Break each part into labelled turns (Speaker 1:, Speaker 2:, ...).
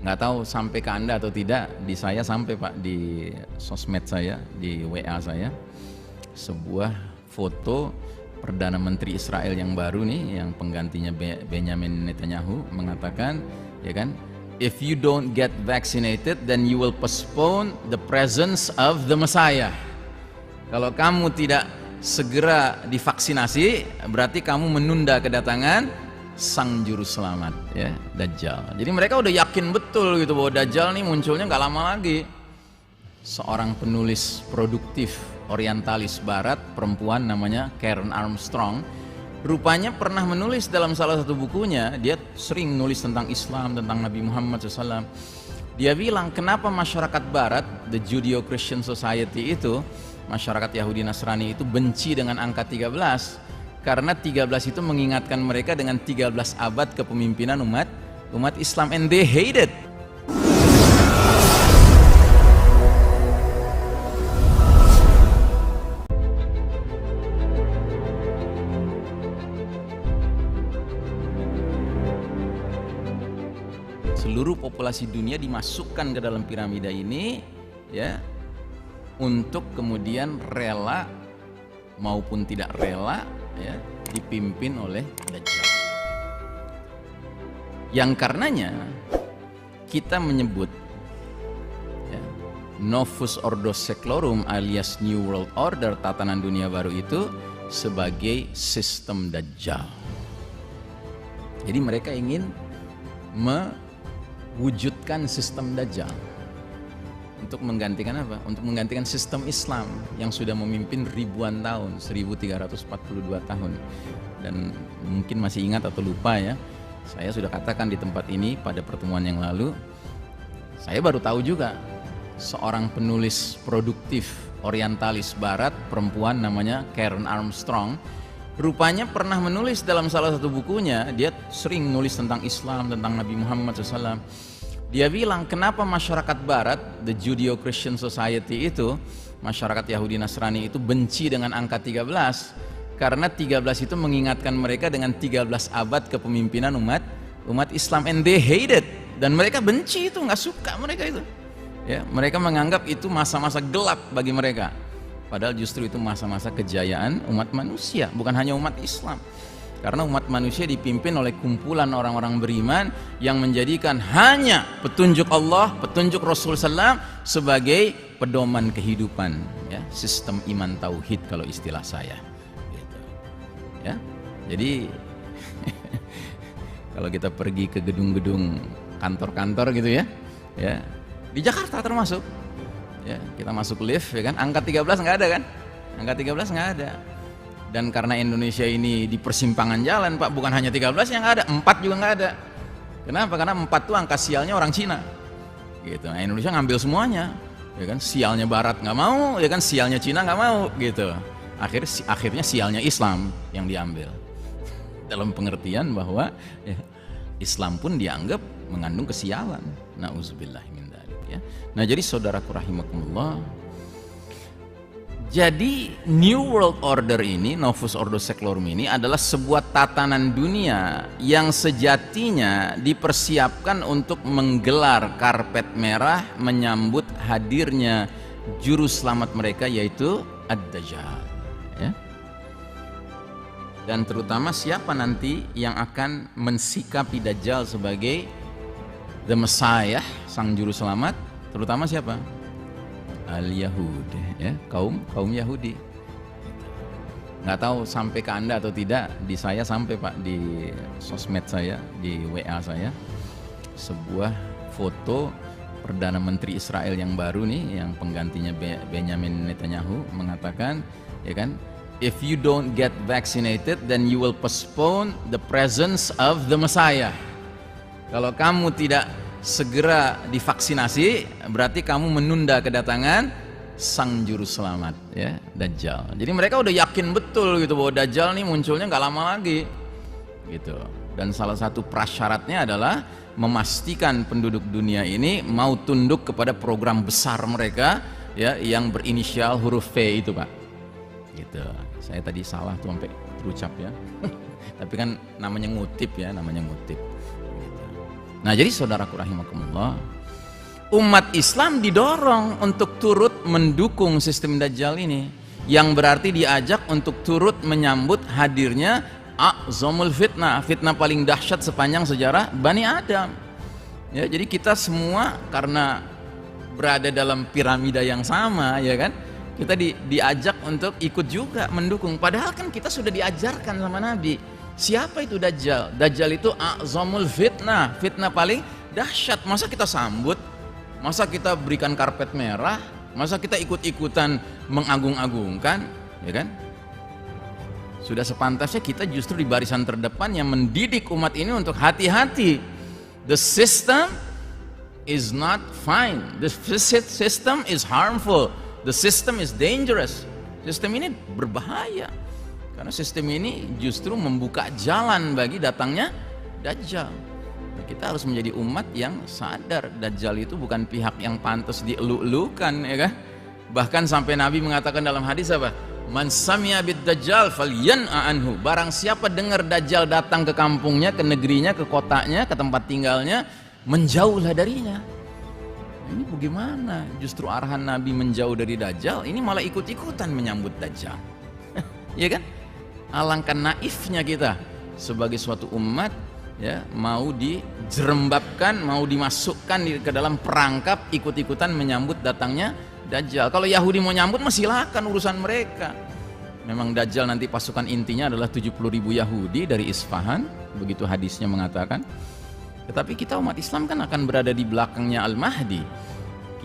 Speaker 1: Nggak tahu sampai ke Anda atau tidak, di saya sampai Pak, di sosmed saya, di WA saya, sebuah foto Perdana Menteri Israel yang baru nih, yang penggantinya Benjamin Netanyahu, mengatakan, ya kan, if you don't get vaccinated, then you will postpone the presence of the Messiah. Kalau kamu tidak segera divaksinasi, berarti kamu menunda kedatangan sang juru selamat, ya, Dajjal. Jadi mereka udah yakin betul gitu bahwa Dajjal nih munculnya nggak lama lagi. Seorang penulis produktif orientalis barat, perempuan, namanya Karen Armstrong, rupanya pernah menulis dalam salah satu bukunya. Dia sering nulis tentang Islam, tentang Nabi Muhammad SAW. Dia bilang, kenapa masyarakat barat, the Judeo-Christian Society itu, masyarakat Yahudi Nasrani itu benci dengan angka 13, karena 13 itu mengingatkan mereka dengan 13 abad kepemimpinan umat Islam, and they hate it. Seluruh populasi dunia dimasukkan ke dalam piramida ini, ya, untuk kemudian rela maupun tidak rela, ya, dipimpin oleh Dajjal. Yang karenanya kita menyebut, ya, Novus Ordo Seclorum alias New World Order, tatanan dunia baru itu, sebagai sistem Dajjal. Jadi mereka ingin mewujudkan sistem Dajjal untuk menggantikan apa? Untuk menggantikan sistem Islam yang sudah memimpin ribuan tahun, 1342 tahun. Dan mungkin masih ingat atau lupa, ya, saya sudah katakan di tempat ini pada pertemuan yang lalu, saya baru tahu juga seorang penulis produktif orientalis barat, perempuan, namanya Karen Armstrong, rupanya pernah menulis dalam salah satu bukunya. Dia sering nulis tentang Islam, tentang Nabi Muhammad SAW. Dia bilang, kenapa masyarakat barat, the Judeo-Christian Society itu, masyarakat Yahudi Nasrani itu benci dengan angka 13, karena 13 itu mengingatkan mereka dengan 13 abad kepemimpinan umat Islam, and they hate it. Dan mereka benci itu, nggak suka mereka itu, ya, mereka menganggap itu masa-masa gelap bagi mereka, padahal justru itu masa-masa kejayaan umat manusia, bukan hanya umat Islam. Karena umat manusia dipimpin oleh kumpulan orang-orang beriman yang menjadikan hanya petunjuk Allah, petunjuk Rasul SAW sebagai pedoman kehidupan, ya, sistem iman tauhid kalau istilah saya, gitu. Ya, jadi kalau kita pergi ke gedung-gedung kantor-kantor gitu, ya, di Jakarta termasuk, ya, kita masuk lift, ya kan, angka 13 nggak ada kan, angka 13 nggak ada. Dan karena Indonesia ini di persimpangan jalan, Pak, bukan hanya 13 yang ada, 4 juga nggak ada. Kenapa? Karena 4 itu angka sialnya orang Cina, gitu. Nah, Indonesia ngambil semuanya, ya kan, sialnya Barat nggak mau, ya kan, sialnya Cina nggak mau, gitu. Akhirnya sialnya Islam yang diambil, dalam pengertian bahwa, ya, Islam pun dianggap mengandung kesialan. Nauzubillah min dzalik, ya. Nah, jadi saudaraku rahimakumullah, jadi New World Order ini, Novus Ordo Seclorum ini, adalah sebuah tatanan dunia yang sejatinya dipersiapkan untuk menggelar karpet merah menyambut hadirnya juru selamat mereka, yaitu Ad-Dajjal, ya. Dan terutama siapa nanti yang akan mensikapi Dajjal sebagai the Messiah, sang juru selamat, terutama siapa? Al-Yahud, ya, kaum Yahudi. Nggak tahu sampai ke Anda atau tidak, di saya sampai, Pak, di sosmed saya, di WA saya, sebuah foto Perdana Menteri Israel yang baru nih, yang penggantinya Benjamin Netanyahu, mengatakan, ya kan, if you don't get vaccinated, then you will postpone the presence of the Messiah. Kalau kamu tidak segera divaksinasi, berarti kamu menunda kedatangan sang juru selamat, ya, Dajjal. Jadi mereka udah yakin betul gitu bahwa Dajjal nih munculnya nggak lama lagi, gitu. Dan salah satu prasyaratnya adalah memastikan penduduk dunia ini mau tunduk kepada program besar mereka, ya, yang berinisial huruf V itu, Pak, gitu. Saya tadi salah tuh sampai terucap, ya. Tapi kan namanya ngutip, ya, namanya ngutip, gitu. Nah, jadi saudaraku rahimakumullah, umat Islam didorong untuk turut mendukung sistem Dajjal ini, yang berarti diajak untuk turut menyambut hadirnya a'zamul fitnah, fitnah paling dahsyat sepanjang sejarah Bani Adam. Ya, jadi kita semua karena berada dalam piramida yang sama, ya kan? Kita diajak untuk ikut juga mendukung. Padahal kan kita sudah diajarkan sama Nabi. Siapa itu Dajjal? Dajjal itu a'zamul fitnah, fitnah paling dahsyat. Masa kita sambut? Masa kita berikan karpet merah? Masa kita ikut-ikutan mengagung-agungkan? Ya kan? Sudah sepantasnya kita justru di barisan terdepan yang mendidik umat ini untuk hati-hati. The system is not fine. The system is harmful. The system is dangerous. Sistem ini berbahaya. Karena sistem ini justru membuka jalan bagi datangnya Dajjal. Nah, kita harus menjadi umat yang sadar Dajjal itu bukan pihak yang pantas dielu-elukan, ya kan? Bahkan sampai Nabi mengatakan dalam hadis apa? Man sami'a bid Dajjal falyan'a anhu. Barang siapa dengar Dajjal datang ke kampungnya, ke negerinya, ke kotanya, ke tempat tinggalnya, menjauhlah darinya. Ini bagaimana? Justru arahan Nabi menjauh dari Dajjal, ini malah ikut-ikutan menyambut Dajjal. Ya kan? Alangkah naifnya kita sebagai suatu umat, ya, mau dijerembabkan, mau dimasukkan ke dalam perangkap ikut-ikutan menyambut datangnya Dajjal. Kalau Yahudi mau nyambut, silakan, urusan mereka. Memang Dajjal nanti pasukan intinya adalah 70.000 Yahudi dari Isfahan, begitu hadisnya mengatakan. Tetapi kita umat Islam kan akan berada di belakangnya Al-Mahdi.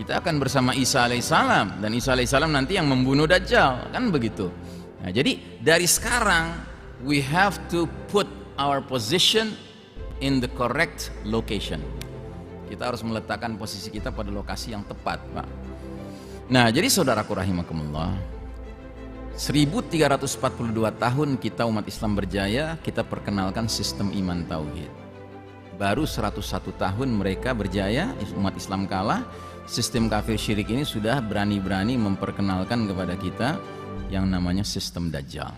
Speaker 1: Kita akan bersama Isa alaihissalam, dan Isa alaihissalam nanti yang membunuh Dajjal, kan begitu. Nah, jadi dari sekarang we have to put our position in the correct location. Kita harus meletakkan posisi kita pada lokasi yang tepat, Pak. Nah, jadi saudaraku rahimakumullah, 1342 tahun kita umat Islam berjaya, kita perkenalkan sistem iman tauhid. Baru 101 tahun mereka berjaya, umat Islam kalah, sistem kafir syirik ini sudah berani-berani memperkenalkan kepada kita yang namanya sistem Dajjal.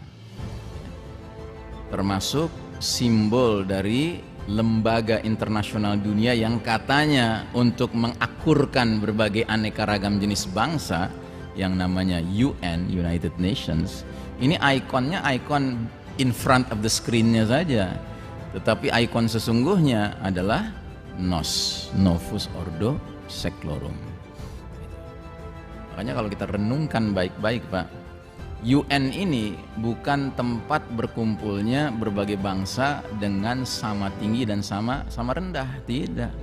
Speaker 1: Termasuk simbol dari lembaga internasional dunia yang katanya untuk mengakurkan berbagai aneka ragam jenis bangsa yang namanya UN, United Nations. Ini ikonnya ikon in front of the screen-nya saja. Tetapi ikon sesungguhnya adalah Nos, Novus Ordo Seclorum. Makanya kalau kita renungkan baik-baik, Pak, UN ini bukan tempat berkumpulnya berbagai bangsa dengan sama tinggi dan sama rendah, tidak.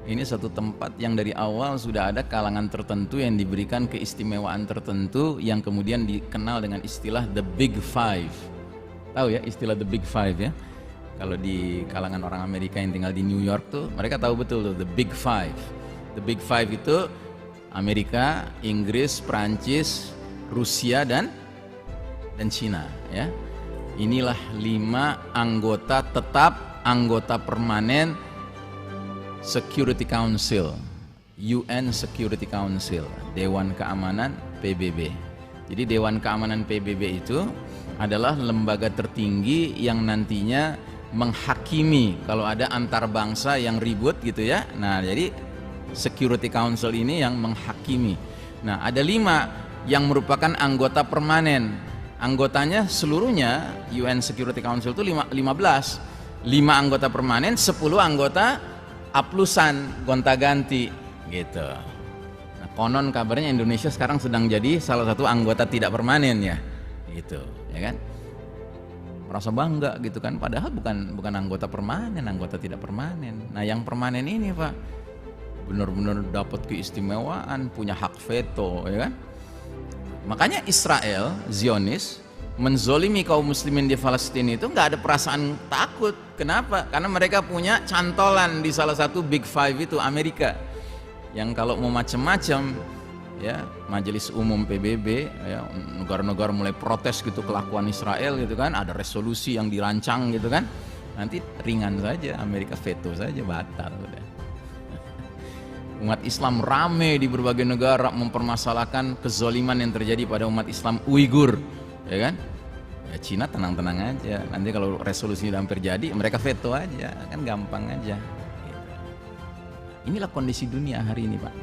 Speaker 1: Ini satu tempat yang dari awal sudah ada kalangan tertentu yang diberikan keistimewaan tertentu yang kemudian dikenal dengan istilah The Big Five. Tahu ya istilah The Big Five ya? Kalau di kalangan orang Amerika yang tinggal di New York tuh, mereka tahu betul tuh The Big Five. The Big Five itu Amerika, Inggris, Prancis, Rusia dan Cina, ya. Inilah 5 anggota tetap, anggota permanen Security Council, UN Security Council, Dewan Keamanan PBB. Jadi Dewan Keamanan PBB itu adalah lembaga tertinggi yang nantinya menghakimi kalau ada antar bangsa yang ribut gitu ya. Nah, jadi Security Council ini yang menghakimi. Nah, ada 5 yang merupakan anggota permanen. Anggotanya seluruhnya UN Security Council itu 15 anggota permanen, 10 anggota aplusan, gonta-ganti gitu. Nah, konon kabarnya Indonesia sekarang sedang jadi salah satu anggota tidak permanen ya gitu, ya kan? Merasa bangga gitu kan, padahal bukan anggota permanen, anggota tidak permanen. Nah, yang permanen ini, Pak, benar-benar dapat keistimewaan, punya hak veto, ya kan? Makanya Israel, Zionis, menzolimi kaum muslimin di Palestina itu nggak ada perasaan takut. Kenapa? Karena mereka punya cantolan di salah satu Big Five itu, Amerika. Yang kalau mau macam-macam, ya, Majelis Umum PBB, ya, negara-negara mulai protes gitu kelakuan Israel gitu kan, ada resolusi yang dirancang gitu kan, nanti ringan saja, Amerika veto saja, batal udah. Umat Islam rame di berbagai negara mempermasalahkan kezoliman yang terjadi pada umat Islam Uighur, ya kan? Ya, Cina tenang-tenang aja. Nanti kalau resolusi sudah hampir jadi, mereka veto aja, kan gampang aja. Gitu. Inilah kondisi dunia hari ini, Pak.